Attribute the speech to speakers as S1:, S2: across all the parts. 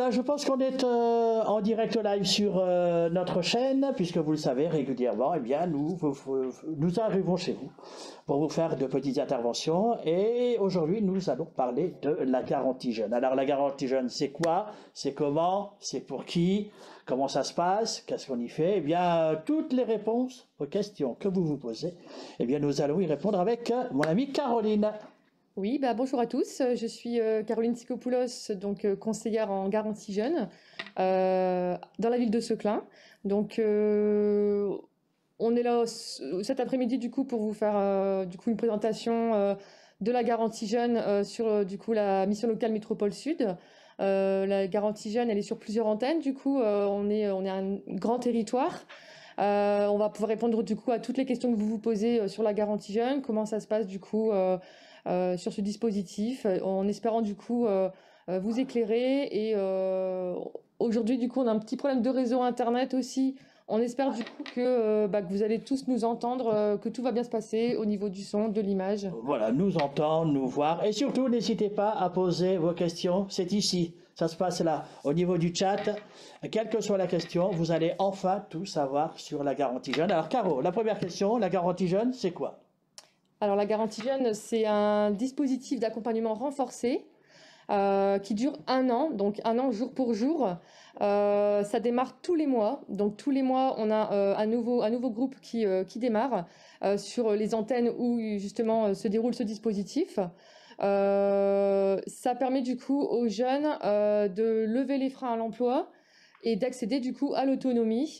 S1: voilà, je pense qu'on est en direct live sur notre chaîne, puisque vous le savez régulièrement, eh bien, nous arrivons chez vous pour vous faire de petites interventions. Et aujourd'hui, nous allons parler de la garantie jeune. Alors, la garantie jeune, c'est quoi? C'est comment? C'est pour qui? Comment ça se passe? Qu'est-ce qu'on y fait? Eh bien, toutes les réponses aux questions que vous vous posez, eh bien, nous allons y répondre avec mon amie Caroline.
S2: Oui, bonjour à tous. Je suis Caroline Sikopoulos, donc conseillère en garantie jeune dans la ville de Seclin. Donc, on est là cet après-midi du coup pour vous faire une présentation de la garantie jeune sur du coup la mission locale Métropole Sud. La garantie jeune, elle est sur plusieurs antennes. Du coup, on est un grand territoire. On va pouvoir répondre du coup à toutes les questions que vous vous posez sur la garantie jeune, comment ça se passe du coup sur ce dispositif, en espérant du coup vous éclairer. Et aujourd'hui du coup on a un petit problème de réseau internet aussi. On espère du coup que vous allez tous nous entendre, que tout va bien se passer au niveau du son, de l'image.
S1: Voilà, nous entendre, nous voir. Et surtout, n'hésitez pas à poser vos questions. C'est ici, ça se passe là, au niveau du chat. Quelle que soit la question, vous allez enfin tout savoir sur la garantie jeune. Alors Caro, la première question, la garantie jeune, c'est quoi?
S2: Alors la garantie jeune, c'est un dispositif d'accompagnement renforcé qui dure 1 an, donc 1 an jour pour jour. Ça démarre tous les mois, donc tous les mois on a un nouveau groupe qui démarre sur les antennes où justement se déroule ce dispositif. Ça permet du coup aux jeunes de lever les freins à l'emploi et d'accéder du coup à l'autonomie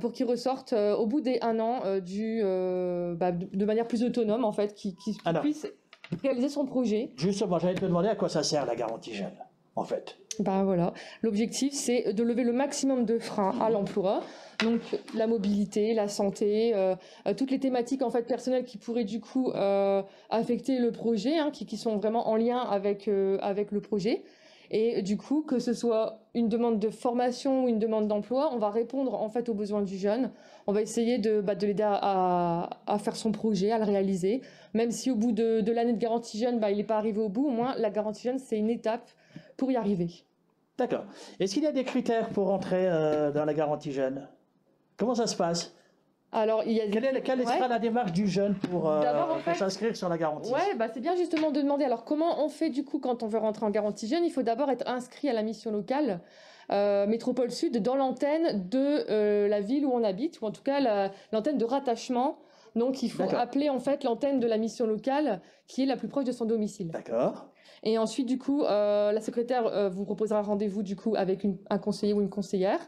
S2: pour qu'ils ressortent au bout des 1 an de manière plus autonome en fait, qu'ils puissent réaliser son projet.
S1: Justement, j'allais te demander à quoi ça sert la garantie jeune, en fait.
S2: Voilà, l'objectif c'est de lever le maximum de freins à l'emploi, donc la mobilité, la santé, toutes les thématiques en fait personnelles qui pourraient du coup affecter le projet, qui sont vraiment en lien avec le projet. Et du coup, que ce soit une demande de formation ou une demande d'emploi, on va répondre en fait aux besoins du jeune. On va essayer de l'aider à faire son projet, à le réaliser. Même si au bout de l'année de garantie jeune, il n'est pas arrivé au bout, au moins la garantie jeune, c'est une étape pour y arriver.
S1: D'accord. Est-ce qu'il y a des critères pour entrer dans la garantie jeune? Comment ça se passe?
S2: Alors,
S1: quelle sera la démarche du jeune pour s'inscrire sur la garantie?
S2: C'est bien justement de demander. Alors, comment on fait du coup quand on veut rentrer en garantie jeune? Il faut d'abord être inscrit à la mission locale Métropole Sud dans l'antenne de la ville où on habite, ou en tout cas l'antenne de rattachement. Donc, il faut appeler en fait l'antenne de la mission locale qui est la plus proche de son domicile.
S1: D'accord.
S2: Et ensuite, du coup, la secrétaire vous proposera rendez-vous du coup avec un conseiller ou une conseillère.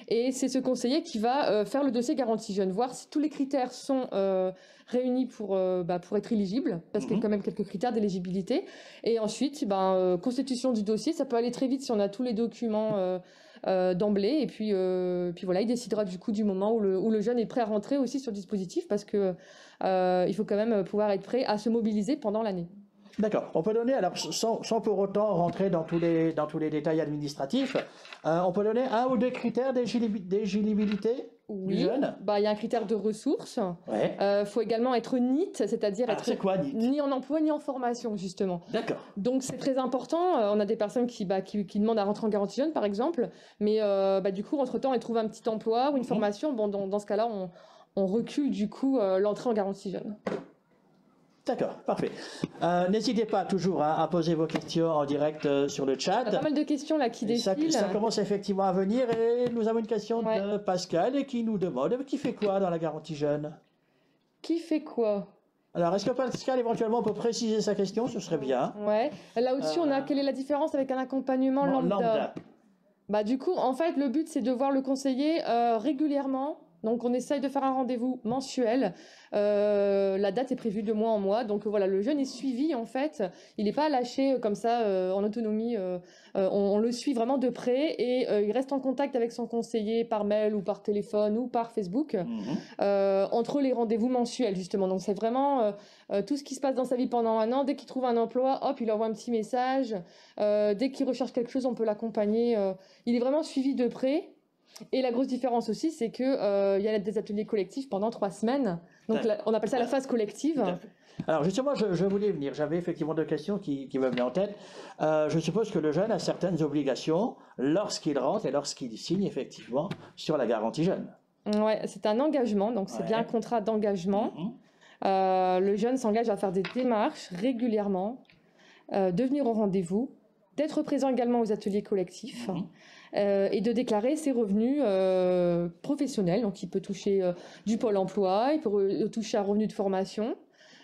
S2: Et c'est ce conseiller qui va faire le dossier garantie jeune, voir si tous les critères sont réunis pour être éligible, parce qu'il y a quand même quelques critères d'éligibilité. Et ensuite, constitution du dossier, ça peut aller très vite si on a tous les documents d'emblée. Et puis voilà, il décidera du coup du moment où le jeune est prêt à rentrer aussi sur le dispositif, parce que il faut quand même pouvoir être prêt à se mobiliser pendant l'année.
S1: D'accord. On peut donner, alors sans pour autant rentrer dans tous les détails administratifs, on peut donner un ou deux critères d'éligibilité du jeune?
S2: Il y a un critère de ressources. Faut également être NEET, c'est-à-dire être
S1: c'est quoi, NEET?
S2: Ni en emploi ni en formation, justement.
S1: D'accord.
S2: Donc c'est très important. On a des personnes qui demandent à rentrer en garantie jeune, par exemple, mais du coup, entre-temps, elles trouvent un petit emploi ou une formation. Bon, dans ce cas-là, on recule du coup l'entrée en garantie jeune.
S1: D'accord, parfait. N'hésitez pas toujours à poser vos questions en direct sur le chat.
S2: Il y a pas mal de questions là qui défilent.
S1: Ça commence effectivement à venir et nous avons une question de Pascal et qui nous demande qui fait quoi dans la garantie jeune?
S2: Qui fait quoi?
S1: Alors, est-ce que Pascal, éventuellement, peut préciser sa question? Ce serait bien.
S2: Là au-dessus, on a quelle est la différence avec un accompagnement lambda? Du coup, en fait, le but, c'est de voir le conseiller régulièrement. Donc, on essaye de faire un rendez-vous mensuel. La date est prévue de mois en mois. Donc, voilà, le jeune est suivi, en fait. Il n'est pas lâché comme ça, en autonomie. On le suit vraiment de près et il reste en contact avec son conseiller par mail ou par téléphone ou par Facebook entre les rendez-vous mensuels, justement. Donc, c'est vraiment tout ce qui se passe dans sa vie pendant 1 an. Dès qu'il trouve un emploi, hop, il envoie un petit message. Dès qu'il recherche quelque chose, on peut l'accompagner. Il est vraiment suivi de près. Et la grosse différence aussi, c'est qu'il y a des ateliers collectifs pendant 3 semaines. Donc on appelle ça la phase collective.
S1: Alors justement, je voulais venir. J'avais effectivement 2 questions qui me venaient en tête. Je suppose que le jeune a certaines obligations lorsqu'il rentre et lorsqu'il signe effectivement sur la garantie jeune.
S2: Ouais, c'est un engagement, donc c'est bien un contrat d'engagement. Le jeune s'engage à faire des démarches régulièrement, de venir au rendez-vous, d'être présent également aux ateliers collectifs et de déclarer ses revenus professionnels. Donc il peut toucher du Pôle emploi, il peut toucher un revenu de formation.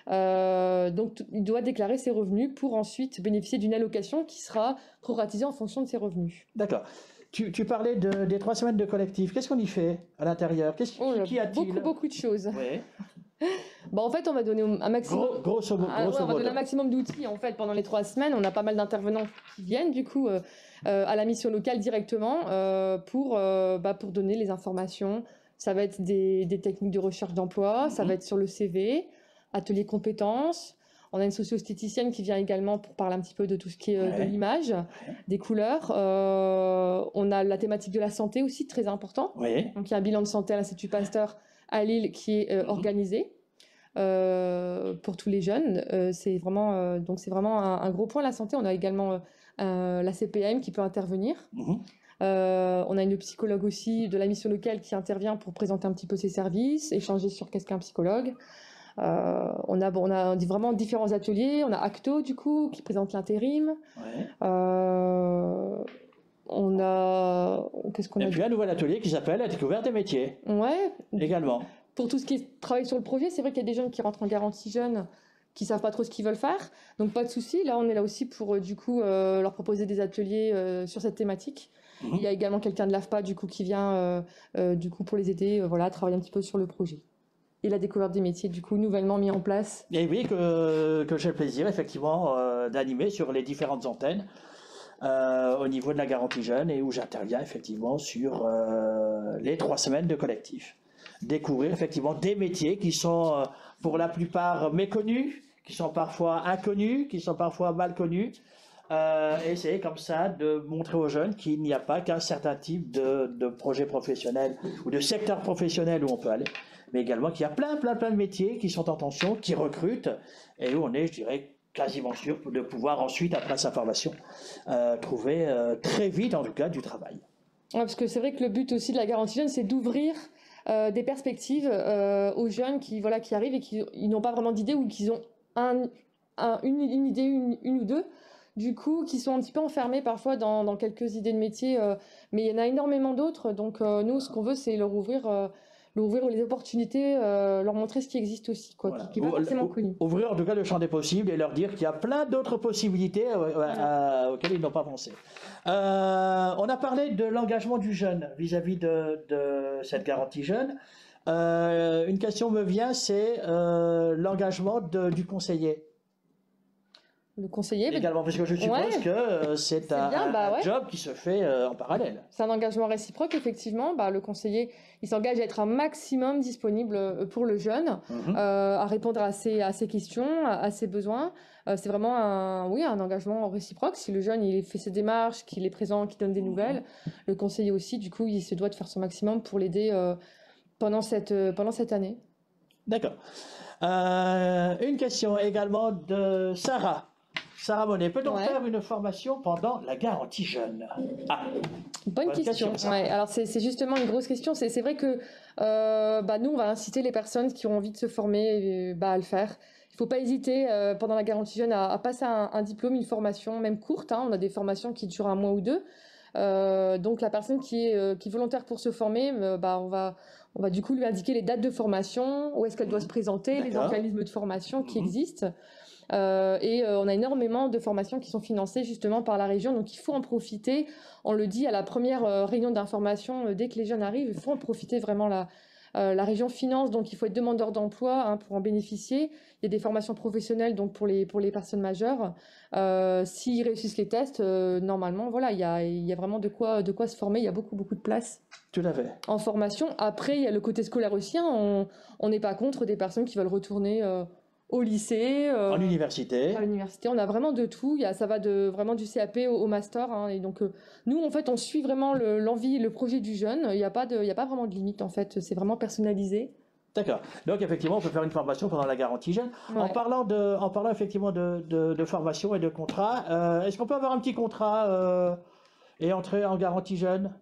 S2: Donc il doit déclarer ses revenus pour ensuite bénéficier d'une allocation qui sera proratisée en fonction de ses revenus.
S1: D'accord. Tu parlais des 3 semaines de collectif. Qu'est-ce qu'on y fait à l'intérieur? Qu'y a-t-il?
S2: Beaucoup de choses.
S1: Oui.
S2: En fait, on va donner un maximum,
S1: grosso modo.
S2: on va donner un maximum d'outils. En fait, pendant les 3 semaines, on a pas mal d'intervenants qui viennent du coup à la mission locale directement pour donner les informations. Ça va être des techniques de recherche d'emploi, ça va être sur le CV, atelier compétences. On a une socio-esthéticienne qui vient également pour parler un petit peu de tout ce qui est de l'image, des couleurs. On a la thématique de la santé aussi, très important. Donc il y a un bilan de santé à l'Institut Pasteur à Lille qui est organisé pour tous les jeunes. C'est vraiment un gros point, la santé. On a également la CPM qui peut intervenir. On a une psychologue aussi de la mission locale qui intervient pour présenter un petit peu ses services, échanger sur qu'est-ce qu'un psychologue. On a vraiment différents ateliers. On a Acto du coup qui présente l'intérim. Qu'est-ce qu'on a?
S1: Et puis un nouvel atelier qui s'appelle la découverte des métiers. Également.
S2: Pour tout ce qui est travail sur le projet, c'est vrai qu'il y a des jeunes qui rentrent en garantie jeune qui savent pas trop ce qu'ils veulent faire. Donc pas de souci. Là, on est là aussi pour du coup leur proposer des ateliers sur cette thématique. Il y a également quelqu'un de l'AFPA du coup qui vient du coup pour les aider à travailler un petit peu sur le projet. Et la découverte des métiers, du coup, nouvellement mis en place.
S1: Et oui, que j'ai le plaisir, effectivement, d'animer sur les différentes antennes au niveau de la garantie jeune et où j'interviens, effectivement, sur les 3 semaines de collectif. Découvrir, effectivement, des métiers qui sont, pour la plupart, méconnus, qui sont parfois inconnus, qui sont parfois mal connus. Essayer comme ça de montrer aux jeunes qu'il n'y a pas qu'un certain type de projet professionnel ou de secteur professionnel où on peut aller, mais également qu'il y a plein de métiers qui sont en tension, qui recrutent, et où on est, je dirais, quasiment sûr de pouvoir ensuite, après sa formation, trouver très vite, en tout cas, du travail.
S2: Parce que c'est vrai que le but aussi de la garantie jeune, c'est d'ouvrir des perspectives aux jeunes qui arrivent et qui n'ont pas vraiment d'idée ou qui ont une idée, une ou deux, du coup, qui sont un petit peu enfermés parfois dans quelques idées de métier, mais il y en a énormément d'autres. Donc nous, ce qu'on veut, c'est leur ouvrir les opportunités, leur montrer ce qui existe aussi, qui n'est pas forcément connu.
S1: Ouvrir en tout cas le champ des possibles et leur dire qu'il y a plein d'autres possibilités auxquelles ils n'ont pas pensé. On a parlé de l'engagement du jeune vis-à-vis de cette garantie jeune. Une question me vient, c'est l'engagement du conseiller.
S2: Le conseiller
S1: également, parce que je suppose que c'est un job qui se fait en parallèle.
S2: C'est un engagement réciproque, effectivement. Le conseiller, il s'engage à être un maximum disponible pour le jeune, à répondre à ses questions, à ses besoins. C'est vraiment un engagement réciproque. Si le jeune il fait ses démarches, qu'il est présent, qu'il donne des nouvelles, le conseiller aussi, du coup, il se doit de faire son maximum pour l'aider pendant cette année.
S1: D'accord. Une question également de Sarah. Sarah Monet, peut-on faire une formation pendant la garantie jeune?
S2: Bonne question. Alors c'est justement une grosse question. C'est vrai que nous, on va inciter les personnes qui ont envie de se former à le faire. Il ne faut pas hésiter pendant la garantie jeune à passer un diplôme, une formation, même courte. On a des formations qui durent 1 mois ou 2. Donc la personne qui est volontaire pour se former, on va du coup lui indiquer les dates de formation, où est-ce qu'elle doit se présenter, les organismes de formation qui existent. On a énormément de formations qui sont financées justement par la région, donc il faut en profiter. On le dit à la première réunion d'information, dès que les jeunes arrivent, il faut en profiter vraiment. La région finance, donc il faut être demandeur d'emploi pour en bénéficier. Il y a des formations professionnelles donc pour les personnes majeures. S'ils réussissent les tests, normalement, il y a vraiment de quoi se former. Il y a beaucoup de place.
S1: Tout à fait.
S2: En formation. Après, il y a le côté scolaire aussi. On n'est pas contre des personnes qui veulent retourner au lycée,
S1: En université.
S2: à l'université. On a vraiment de tout. Ça va vraiment du CAP au master, hein. Et donc, nous, en fait, on suit vraiment l'envie, le projet du jeune. Il n'y a pas vraiment de limite, en fait. C'est vraiment personnalisé.
S1: D'accord. Donc effectivement, on peut faire une formation pendant la garantie jeune. En
S2: Ouais.
S1: parlant effectivement de formation et de contrat, est-ce qu'on peut avoir un petit contrat et entrer en garantie jeune,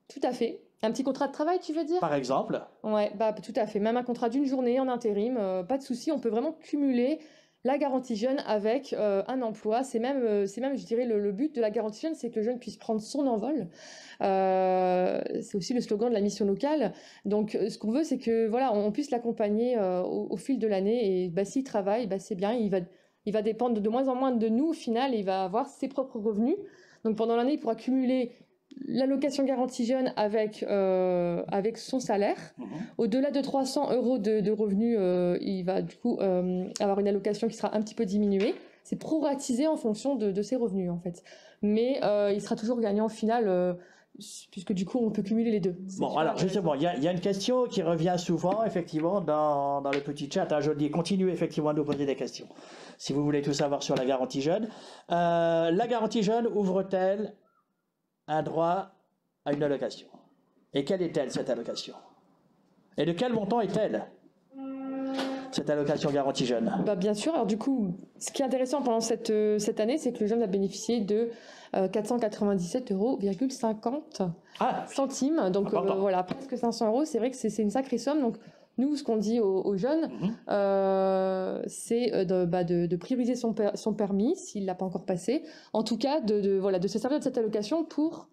S2: Tout à fait. Un petit contrat de travail, tu veux dire?
S1: par exemple?
S2: Ouais, bah tout à fait. Même un contrat d'une journée en intérim, pas de souci. On peut vraiment cumuler la garantie jeune avec un emploi. C'est même, je dirais, le but de la garantie jeune, c'est que le jeune puisse prendre son envol. C'est aussi le slogan de la mission locale. Donc, ce qu'on veut, c'est que voilà, on puisse l'accompagner au fil de l'année. Et bah, s'il travaille, bah, c'est bien. Il va dépendre de moins en moins de nous au final. Et il va avoir ses propres revenus. Donc, pendant l'année, il pourra cumuler l'allocation garantie jeune avec son salaire. Au-delà de 300 euros de revenus, il va du coup avoir une allocation qui sera un petit peu diminuée. C'est proratisé en fonction de ses revenus en fait. Mais il sera toujours gagnant au final, puisque du coup on peut cumuler les deux.
S1: Bon, alors justement, il y a une question qui revient souvent effectivement dans le petit chat. Hein, je dis, continuez effectivement à nous poser des questions si vous voulez tout savoir sur la garantie jeune. La garantie jeune ouvre-t-elle un droit à une allocation? Et quelle est-elle, cette allocation? Et de quel montant est-elle, cette allocation garantie jeune?
S2: Bah, bien sûr. Alors du coup, ce qui est intéressant pendant cette année, c'est que le jeune a bénéficié de 497,50 €. Donc voilà, presque 500 euros. C'est vrai que c'est une sacrée somme. Donc nous, ce qu'on dit aux jeunes, c'est de prioriser son permis s'il ne l'a pas encore passé. En tout cas, de se servir de cette allocation pour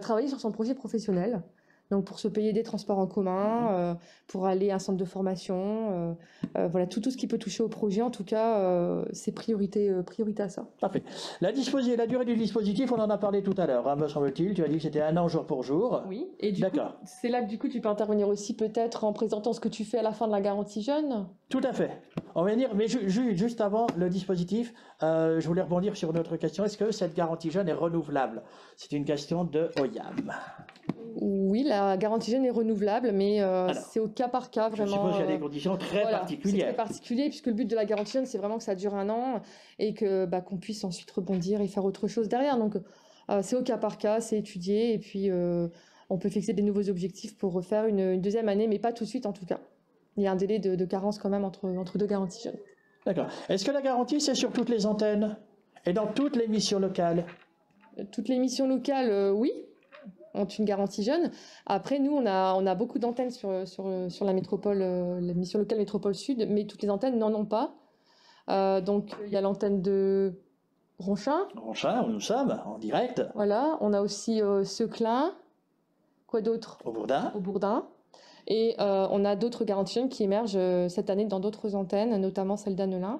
S2: travailler sur son projet professionnel. Donc pour se payer des transports en commun, pour aller à un centre de formation, voilà, tout ce qui peut toucher au projet, en tout cas, c'est priorité à ça.
S1: Parfait. La durée du dispositif, on en a parlé tout à l'heure, hein, me semble-t-il. Tu as dit que c'était 1 an jour pour jour.
S2: Oui, et du coup, c'est là que du coup tu peux intervenir aussi peut-être en présentant ce que tu fais à la fin de la garantie jeune.
S1: Tout à fait. On va dire, mais juste avant le dispositif, je voulais rebondir sur une autre question. Est-ce que cette garantie jeune est renouvelable? C'est une question de Oyam.
S2: Oui, la garantie jeune est renouvelable, mais c'est au cas par cas, vraiment.
S1: Je suppose qu'il y a des conditions très particulières.
S2: C'est très particulier, puisque le but de la garantie jeune, c'est vraiment que ça dure 1 an et que qu'on puisse ensuite rebondir et faire autre chose derrière. Donc, c'est au cas par cas, c'est étudié, et puis on peut fixer des nouveaux objectifs pour refaire une deuxième année, mais pas tout de suite en tout cas. Il y a un délai de carence quand même entre deux garanties jeunes.
S1: D'accord. Est-ce que la garantie, c'est sur toutes les antennes et dans toutes les missions locales?
S2: Toutes les missions locales, oui, ont une garantie jeune. Après, nous, on a beaucoup d'antennes sur la métropole, la mission locale métropole sud, mais toutes les antennes n'en ont pas. Donc, il y a l'antenne de Ronchin.
S1: Ronchin, où nous sommes, en direct.
S2: Voilà, on a aussi Seclin. Quoi d'autre?
S1: Au Bourdin.
S2: Au Bourdin. Et on a d'autres garanties jeunes qui émergent cette année dans d'autres antennes, notamment celle d'Annelin.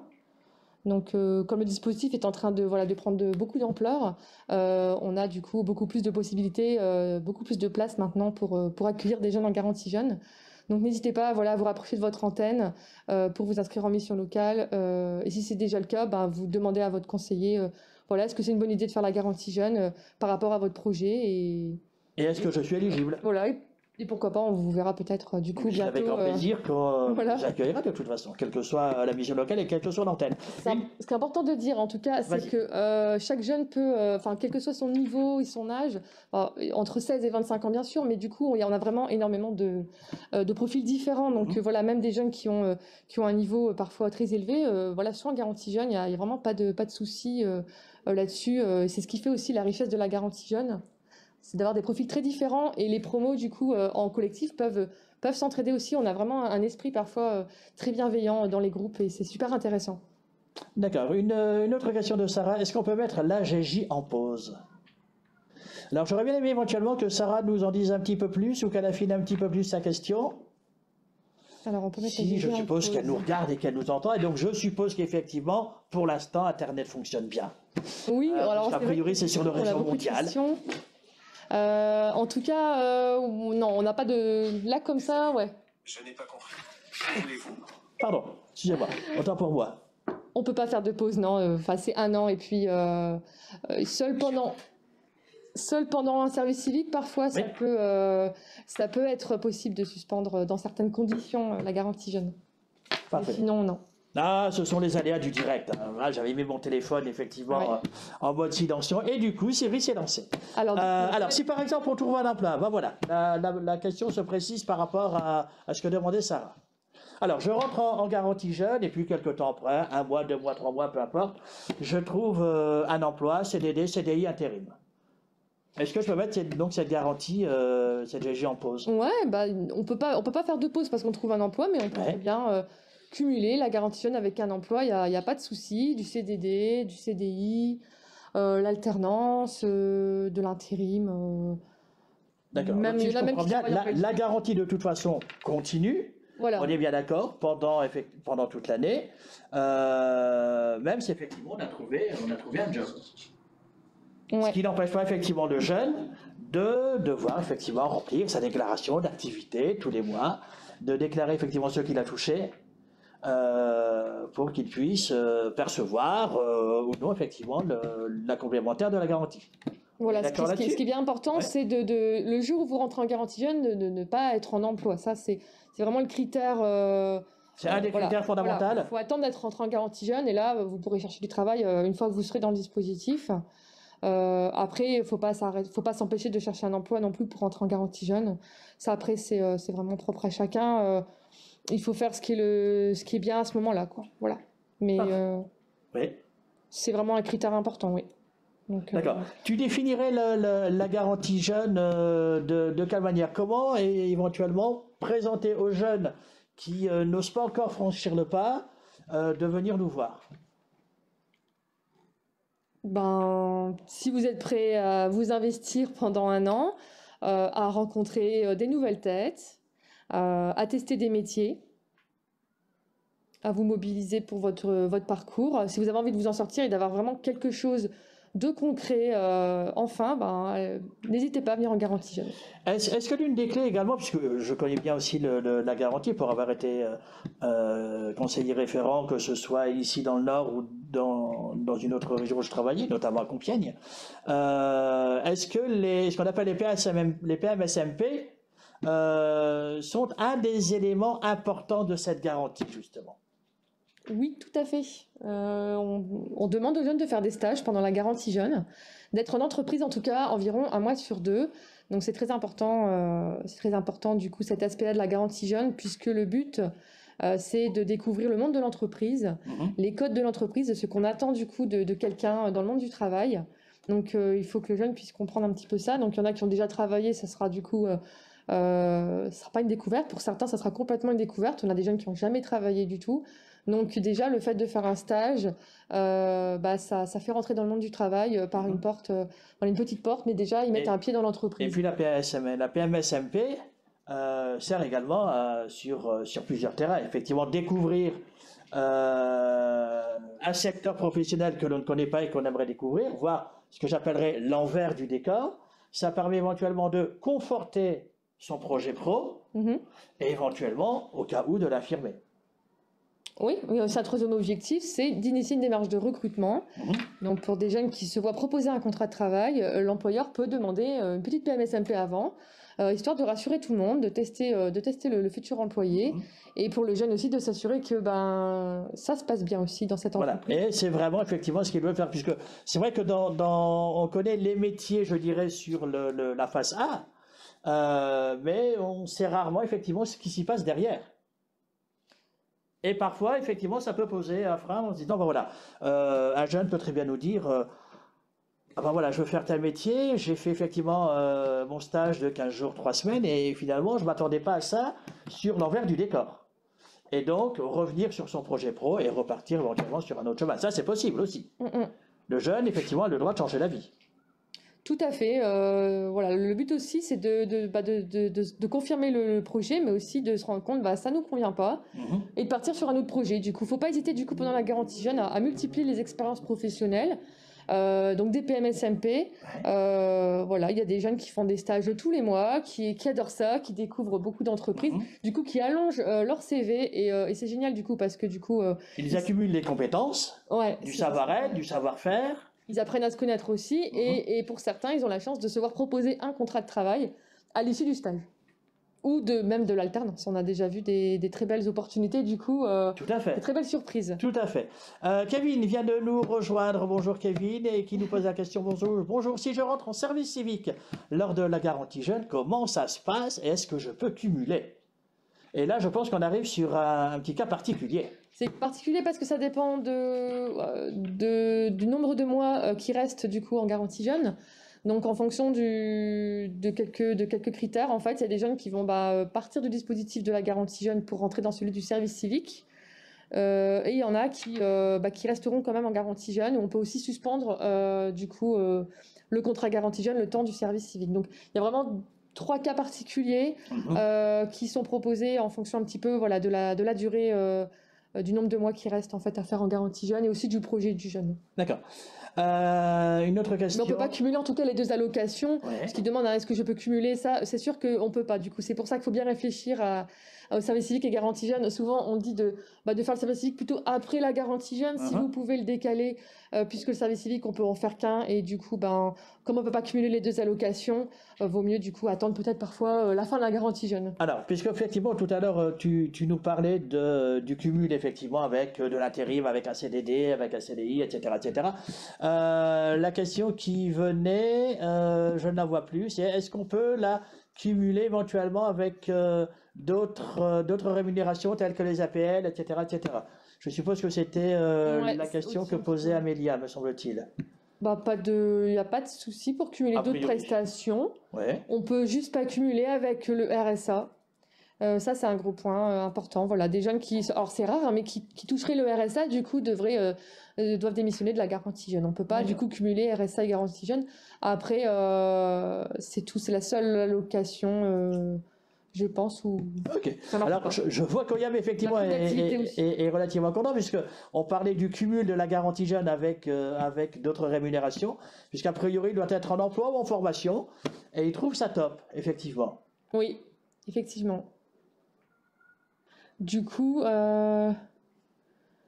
S2: Donc, comme le dispositif est en train de prendre beaucoup d'ampleur, on a du coup beaucoup plus de possibilités, beaucoup plus de place maintenant pour accueillir des jeunes en garantie jeune. Donc, n'hésitez pas à vous rapprocher de votre antenne pour vous inscrire en mission locale. Et si c'est déjà le cas, vous demandez à votre conseiller, est-ce que c'est une bonne idée de faire la garantie jeune par rapport à votre projet
S1: et est-ce que je suis éligible?
S2: Voilà. Et pourquoi pas, on vous verra peut-être du coup bientôt.
S1: Avec grand plaisir qu'on vous accueillera de toute façon, quelle que soit la mission locale et quelle que soit l'antenne.
S2: Ce qui est important de dire en tout cas, c'est que chaque jeune peut, quel que soit son niveau et son âge, entre 16 et 25 ans bien sûr, mais du coup on a vraiment énormément de profils différents. Donc même des jeunes qui ont un niveau parfois très élevé, soit en garantie jeune, il n'y a vraiment pas de souci là-dessus. C'est ce qui fait aussi la richesse de la garantie jeune. C'est d'avoir des profils très différents, et les promos du coup en collectif peuvent s'entraider aussi. On a vraiment un esprit parfois très bienveillant dans les groupes, et c'est super intéressant.
S1: D'accord. Une autre question de Sarah. Est-ce qu'on peut mettre l'AGJ en pause? Alors j'aurais bien aimé éventuellement que Sarah nous en dise un petit peu plus, ou qu'elle affine un petit peu plus sa question.
S2: Alors on peut mettre
S1: je suppose qu'elle nous regarde et qu'elle nous entend, et donc je suppose qu'effectivement pour l'instant Internet fonctionne bien.
S2: Oui, alors
S1: a priori c'est sur le réseau mondial.
S2: En tout cas, non, on n'a pas de... Là, comme ça, ouais.
S3: Je n'ai pas compris. Voulez-vous?
S1: Pardon, excusez-moi, autant pour moi.
S2: On peut pas faire de pause, non. C'est 1 an, et puis seul pendant un service civique, parfois, ça peut être possible de suspendre dans certaines conditions la garantie jeune.
S1: Parfait.
S2: Sinon, non.
S1: Ah, ce sont les aléas du direct, hein. Là, j'avais mis mon téléphone effectivement
S2: Ouais.
S1: en mode silencieux et du coup, Siri s'est lancé. Alors, si par exemple on trouve un emploi, ben voilà, la question se précise par rapport à ce que demandait Sarah. Alors, je rentre en garantie jeune et puis quelques temps après, 1 mois, 2 mois, 3 mois, peu importe, je trouve un emploi, CDD, CDI, intérim. Est-ce que je peux mettre donc cette garantie, cette GG en pause?
S2: Ouais, bah, on peut pas faire de pause parce qu'on trouve un emploi, mais on peut
S1: Ouais.
S2: très bien cumuler la garantie jeune avec un emploi, y a pas de souci, du CDD, du CDI, l'alternance, de l'intérim.
S1: D'accord.
S2: Même,
S1: Donc, si
S2: il y
S1: je
S2: en a même
S1: comprends
S2: qui
S1: bien,
S2: travaillent en Belgique.
S1: la garantie de toute façon continue.
S2: Voilà.
S1: On est bien d'accord pendant toute l'année, même si effectivement on a trouvé un job. Ce
S2: Ouais.
S1: qui n'empêche pas effectivement le jeune de devoir effectivement remplir sa déclaration d'activité tous les mois, de déclarer effectivement ce qu'il a touché pour qu'il puisse percevoir ou non effectivement la complémentaire de la garantie.
S2: Voilà,
S1: D'accord
S2: ce qui
S1: là-dessus?
S2: est bien important,
S1: Ouais.
S2: c'est le jour où vous rentrez en garantie jeune, de ne pas être en emploi. Ça, c'est vraiment le critère.
S1: C'est un des
S2: Voilà,
S1: critères fondamentaux.
S2: voilà. Il faut attendre d'être rentré en garantie jeune et là, vous pourrez chercher du travail une fois que vous serez dans le dispositif. Après, faut pas s'empêcher de chercher un emploi non plus pour rentrer en garantie jeune. Ça, après, c'est vraiment propre à chacun. Il faut faire ce qui est bien à ce moment-là, quoi. Voilà. Mais
S1: Oui.
S2: c'est vraiment un critère important, oui. Donc,
S1: D'accord. Tu définirais la garantie jeune de quelle manière? Comment et éventuellement présenter aux jeunes qui n'osent pas encore franchir le pas de venir nous voir?
S2: Ben, si vous êtes prêt à vous investir pendant 1 an, à rencontrer des nouvelles têtes, à tester des métiers, à vous mobiliser pour votre parcours, si vous avez envie de vous en sortir et d'avoir vraiment quelque chose de concret, enfin, n'hésitez pas à venir en garantie jeune.
S1: Est-ce que l'une des clés également, puisque je connais bien aussi la garantie pour avoir été conseiller référent, que ce soit ici dans le Nord ou dans une autre région où je travaillais, notamment à Compiègne, est-ce que ce qu'on appelle les PMSMP sont un des éléments importants de cette garantie, justement?
S2: Oui, tout à fait. On demande aux jeunes de faire des stages pendant la garantie jeune, d'être en entreprise en tout cas environ 1 mois sur 2. Donc c'est très important du coup cet aspect-là de la garantie jeune, puisque le but c'est de découvrir le monde de l'entreprise, les codes de l'entreprise, de ce qu'on attend du coup de quelqu'un dans le monde du travail. Donc il faut que le jeune puisse comprendre un petit peu ça. Donc il y en a qui ont déjà travaillé, ça sera du coup ça sera pas une découverte. Pour certains, ça sera complètement une découverte. On a des jeunes qui n'ont jamais travaillé du tout. Donc déjà, le fait de faire un stage, ça fait rentrer dans le monde du travail par une porte, par une petite porte, mais déjà, ils mettent un pied dans
S1: Et
S2: l'entreprise.
S1: puis la PMSMP sert également sur plusieurs terrains. Effectivement, découvrir un secteur professionnel que l'on ne connaît pas et qu'on aimerait découvrir, voir ce que j'appellerais l'envers du décor. Ça permet éventuellement de conforter son projet pro et éventuellement, au cas où, de l'affirmer.
S2: Oui, c'est un troisième objectif, c'est d'initier une démarche de recrutement. Donc pour des jeunes qui se voient proposer un contrat de travail, l'employeur peut demander une petite PMSMP avant, histoire de rassurer tout le monde, de tester le futur employé, et pour le jeune aussi de s'assurer que ça se passe bien aussi dans cette entreprise.
S1: Voilà, et c'est vraiment effectivement ce qu'il doit faire, puisque c'est vrai que on connaît les métiers, je dirais, sur la face A, mais on sait rarement effectivement ce qui s'y passe derrière. Et parfois, effectivement, ça peut poser un frein en se disant, un jeune peut très bien nous dire, je veux faire tel métier, j'ai fait effectivement mon stage de 15 jours, 3 semaines, et finalement, je ne m'attendais pas à ça sur l'envers du décor. Et donc, revenir sur son projet pro et repartir éventuellement sur un autre chemin. Ça, c'est possible aussi. Le jeune, effectivement, a le droit de changer la vie.
S2: Tout à fait. Le but aussi, c'est de confirmer le projet, mais aussi de se rendre compte, ça nous convient pas, et de partir sur un autre projet. Du coup, faut pas hésiter, pendant la garantie jeune, à multiplier les expériences professionnelles. Donc des PMSMP. Il y a des jeunes qui font des stages tous les mois, qui adorent ça, qui découvrent beaucoup d'entreprises, du coup, qui allongent leur CV, et c'est génial, du coup, parce que
S1: ils accumulent les compétences, du savoir-être, du savoir-faire.
S2: Ils apprennent à se connaître aussi, et pour certains, ils ont la chance de se voir proposer un contrat de travail à l'issue du stage. ou même de l'alternance. On a déjà vu des très belles opportunités, du coup,
S1: Tout à fait.
S2: des très belles surprises.
S1: Tout à fait. Kevin vient de nous rejoindre. Bonjour Kevin, et qui nous pose la question. Bonjour. Bonjour, si je rentre en service civique lors de la garantie jeune, comment ça se passe et est-ce que je peux cumuler? Et là, je pense qu'on arrive sur un petit cas particulier.
S2: C'est particulier parce que ça dépend du nombre de mois qui restent du coup en garantie jeune. Donc en fonction de quelques critères, en fait, il y a des jeunes qui vont partir du dispositif de la garantie jeune pour rentrer dans celui du service civique. Et il y en a qui resteront quand même en garantie jeune. On peut aussi suspendre le contrat garantie jeune le temps du service civique. Donc il y a vraiment 3 cas particuliers qui sont proposés en fonction un petit peu de la durée du nombre de mois qui restent en fait à faire en garantie jeune et aussi du projet du jeune.
S1: D'accord. Une autre question.
S2: Mais on ne peut pas cumuler en tout cas les 2 allocations.
S1: Ouais.
S2: Ce qui demande est-ce que je peux cumuler ça, c'est sûr qu'on ne peut pas. Du coup, c'est pour ça qu'il faut bien réfléchir au service civique et garantie jeune. Souvent, on dit de faire le service civique plutôt après la garantie jeune, si vous pouvez le décaler, puisque le service civique, on peut en faire qu'un. Et du coup, comme on ne peut pas cumuler les 2 allocations, vaut mieux du coup attendre peut-être parfois la fin de la garantie jeune.
S1: Alors, puisque effectivement, tout à l'heure, tu nous parlais du cumul, effectivement, avec de l'intérim, avec un CDD, avec un CDI, etc., etc. La question qui venait, je ne la vois plus, c'est est-ce qu'on peut la cumuler éventuellement avec d'autres rémunérations telles que les APL, etc., etc. Je suppose que c'était la question que posait Amélia, me semble-t-il.
S2: Il n'y a pas de souci pour cumuler d'autres prestations.
S1: Ouais.
S2: On peut juste pas cumuler avec le RSA. Ça, c'est un gros point important. Voilà, des jeunes alors c'est rare, mais qui toucheraient le RSA, du coup, doivent démissionner de la garantie jeune. On ne peut pas, du coup, cumuler RSA et garantie jeune. Après, c'est tout. C'est la seule allocation, je pense, où...
S1: Ok. Alors, je vois qu'Oyam, effectivement, est relativement content, puisqu'on parlait du cumul de la garantie jeune avec d'autres rémunérations, puisqu'a priori, il doit être en emploi ou en formation, et il trouve ça top, effectivement.
S2: Oui, effectivement. Du coup...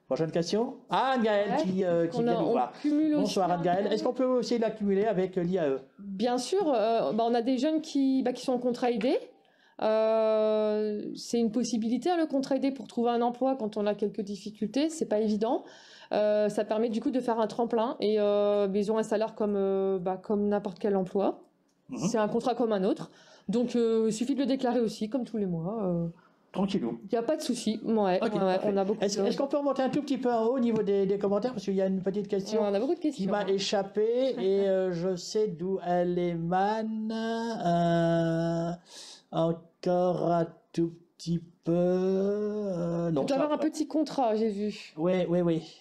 S1: Prochaine question. Anne-Gaëlle qui vient nous voir. Bonsoir Anne-Gaëlle. Est-ce qu'on peut aussi l'accumuler avec l'IAE?
S2: Bien sûr. On a des jeunes qui sont en contrat aidé. C'est une possibilité, le contrat aidé, pour trouver un emploi quand on a quelques difficultés. C'est pas évident. Ça permet du coup de faire un tremplin et ils ont un salaire comme n'importe quel emploi. C'est un contrat comme un autre. Donc il suffit de le déclarer aussi, comme tous les mois.
S1: Tranquillou.
S2: Il n'y a pas de souci. On a beaucoup.
S1: Est-ce qu'on peut remonter un tout petit peu en haut au niveau des commentaires, parce qu'il y a une petite question
S2: on a beaucoup de questions,
S1: qui m'a échappé et je sais d'où elle émane. Encore un tout petit peu.
S2: Non, tu dois avoir un petit contrat, j'ai vu.
S1: Oui.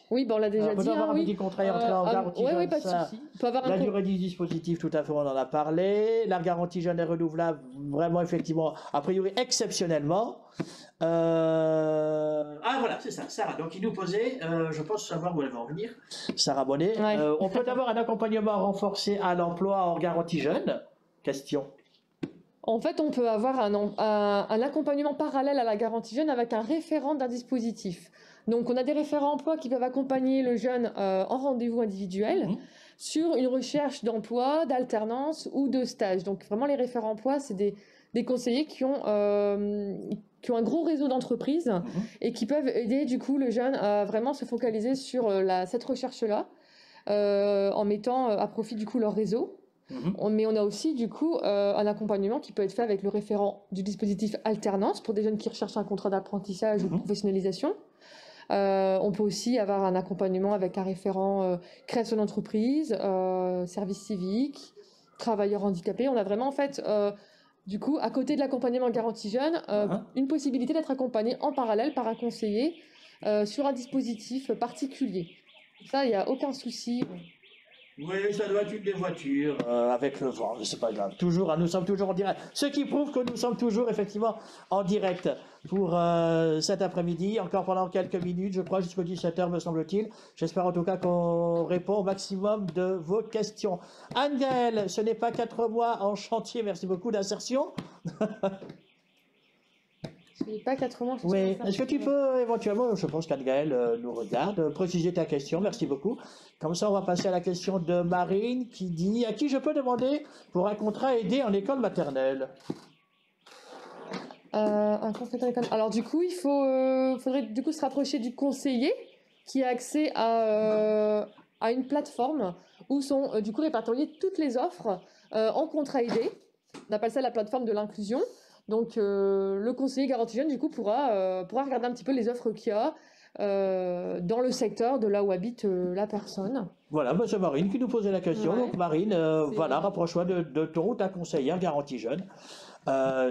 S2: Oui, on l'a déjà dit.
S1: On peut avoir un petit contrat et entrer en garantie jeune.
S2: Oui, pas de souci.
S1: La durée du dispositif, tout à fait, on en a parlé. La garantie jeune est renouvelable, vraiment, effectivement, a priori, exceptionnellement. Voilà, c'est ça, Sarah. Donc, il nous posait, je pense savoir où elle va en venir, Sarah Bonnet.
S2: Ouais.
S1: On peut avoir un accompagnement renforcé à l'emploi en garantie jeune? Question.
S2: En fait, on peut avoir un accompagnement parallèle à la garantie jeune avec un référent d'un dispositif. Donc, on a des référents emploi qui peuvent accompagner le jeune en rendez-vous individuel sur une recherche d'emploi, d'alternance ou de stage. Donc, vraiment, les référents emploi, c'est des conseillers qui ont un gros réseau d'entreprises et qui peuvent aider du coup le jeune à vraiment se focaliser sur cette recherche-là en mettant à profit du coup leur réseau. Mais on a aussi du coup un accompagnement qui peut être fait avec le référent du dispositif alternance pour des jeunes qui recherchent un contrat d'apprentissage ou de professionnalisation. On peut aussi avoir un accompagnement avec un référent création d'entreprise, service civique, travailleurs handicapés. On a vraiment en fait du coup à côté de l'accompagnement garantie jeune une possibilité d'être accompagné en parallèle par un conseiller sur un dispositif particulier. Ça, il n'y a aucun souci.
S1: Oui, ça doit être une des voitures avec le vent, c'est pas grave. Nous sommes toujours en direct. Ce qui prouve que nous sommes toujours effectivement en direct pour cet après-midi, encore pendant quelques minutes, je crois jusqu'au 17h me semble-t-il. J'espère en tout cas qu'on répond au maximum de vos questions. Anne-Gaëlle, ce n'est pas 4 mois en chantier, merci beaucoup d'insertion.
S2: Pas 4 mois.
S1: Oui, est-ce que tu peux éventuellement, je pense qu'Anne-Gaëlle nous regarde, préciser ta question, merci beaucoup. Comme ça, on va passer à la question de Marine qui dit « À qui je peux demander pour un contrat aidé en école maternelle ?»
S2: Un conseiller dans l'économie. Alors du coup, faudrait du coup se rapprocher du conseiller qui a accès à une plateforme où sont du coup répertoriées toutes les offres en contrat aidé. On appelle ça la plateforme de l'inclusion. Donc le conseiller garantie jeune du coup pourra regarder un petit peu les offres qu'il y a dans le secteur de là où habite la personne.
S1: Voilà, c'est Marine qui nous posait la question.
S2: Ouais.
S1: Donc Marine, voilà, rapproche-toi de ton ou ta conseillère garantie jeune.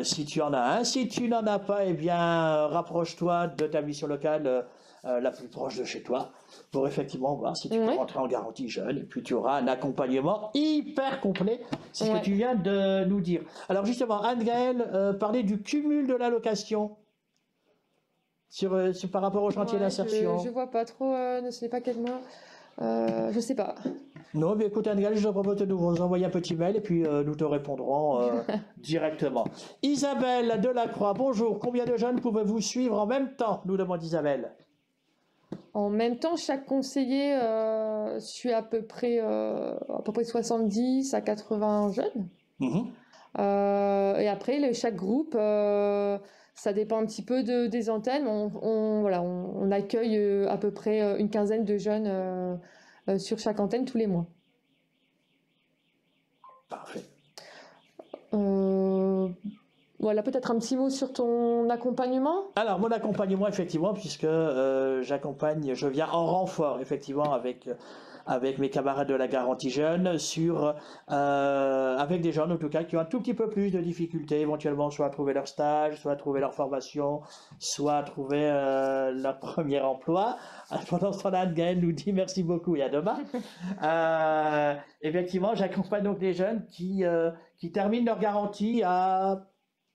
S1: Si tu en as un, si tu n'en as pas, eh bien, rapproche-toi de ta mission locale la plus proche de chez toi pour effectivement voir si tu peux rentrer en garantie jeune. Et puis tu auras un accompagnement hyper complet, c'est ce que tu viens de nous dire. Alors justement, Anne-Gaëlle parlait du cumul de l'allocation par rapport au chantier d'insertion.
S2: Je vois pas trop, ce n'est pas quel mois. Je sais pas.
S1: Non, mais écoute, Anne-Gaëlle, je te propose de nous envoyer un petit mail et puis nous te répondrons directement. Isabelle Delacroix, bonjour. Combien de jeunes pouvez-vous suivre en même temps, nous demande Isabelle.
S2: En même temps, chaque conseiller suit à peu près 70 à 80 jeunes. Et après, chaque groupe, ça dépend un petit peu des antennes. On accueille à peu près une quinzaine de jeunes sur chaque antenne tous les mois.
S1: Parfait.
S2: Voilà, peut-être un petit mot sur ton accompagnement.
S1: Alors, mon accompagnement, effectivement, puisque je viens en renfort, effectivement, avec mes camarades de la garantie jeune, avec des jeunes, en tout cas, qui ont un tout petit peu plus de difficultés, éventuellement, soit à trouver leur stage, soit à trouver leur formation, soit à trouver leur premier emploi. Pendant ce temps-là, Anne-Gaëlle nous dit merci beaucoup et à demain. Effectivement, j'accompagne donc des jeunes qui terminent leur garantie à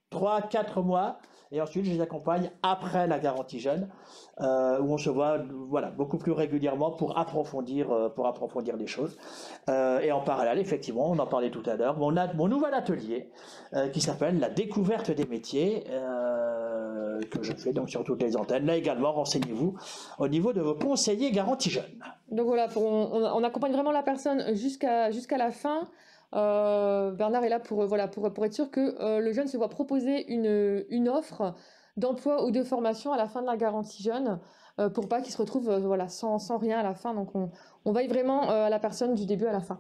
S1: 3-4 mois, et ensuite je les accompagne après la garantie jeune, où on se voit beaucoup plus régulièrement pour approfondir les choses. Et en parallèle, effectivement, on en parlait tout à l'heure, mon nouvel atelier qui s'appelle la découverte des métiers, que je fais donc sur toutes les antennes. Là également, renseignez-vous au niveau de vos conseillers garantie jeune.
S2: Donc voilà, on accompagne vraiment la personne jusqu'à la fin. Bernard est là pour être sûr que le jeune se voit proposer une offre d'emploi ou de formation à la fin de la garantie jeune, pour pas qu'il se retrouve sans rien à la fin. Donc on veille vraiment à la personne du début à la fin.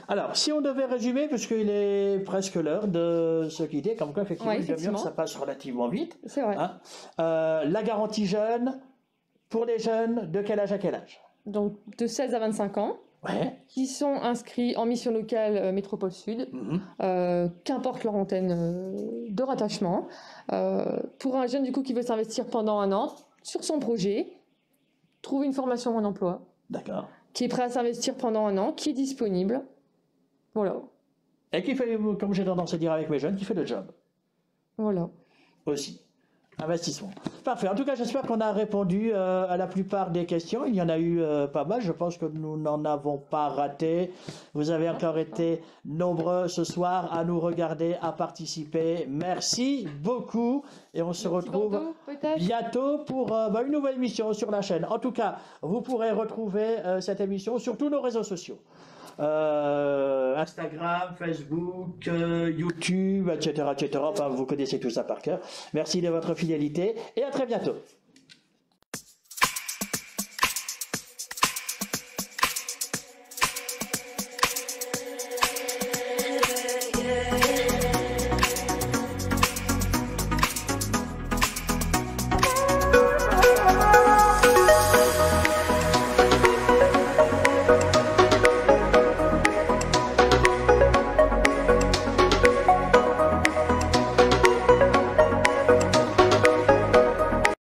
S1: Alors, si on devait résumer, puisqu'il est presque l'heure de se quitter, comme quoi effectivement, une demi-heure, ça passe relativement vite.
S2: C'est vrai.
S1: Hein, la garantie jeune, pour les jeunes, de quel âge à quel âge?
S2: Donc de 16 à 25 ans.
S1: Ouais.
S2: Qui sont inscrits en mission locale Métropole Sud, qu'importe leur antenne de rattachement. Pour un jeune du coup qui veut s'investir pendant un an sur son projet, trouver une formation ou un emploi.
S1: D'accord.
S2: Qui est prêt à s'investir pendant un an, qui est disponible. Voilà.
S1: Et qui fait, comme j'ai tendance à dire avec mes jeunes, qui fait le job.
S2: Voilà.
S1: Aussi. Investissement. Parfait. En tout cas, j'espère qu'on a répondu à la plupart des questions. Il y en a eu pas mal. Je pense que nous n'en avons pas raté. Vous avez encore été nombreux ce soir à nous regarder, à participer. Merci beaucoup. Et on se retrouve bientôt pour une nouvelle émission sur la chaîne. En tout cas, vous pourrez retrouver cette émission sur tous nos réseaux sociaux. Instagram, Facebook, YouTube, etc. Enfin, vous connaissez tout ça par cœur. Merci de votre fidélité et à très bientôt.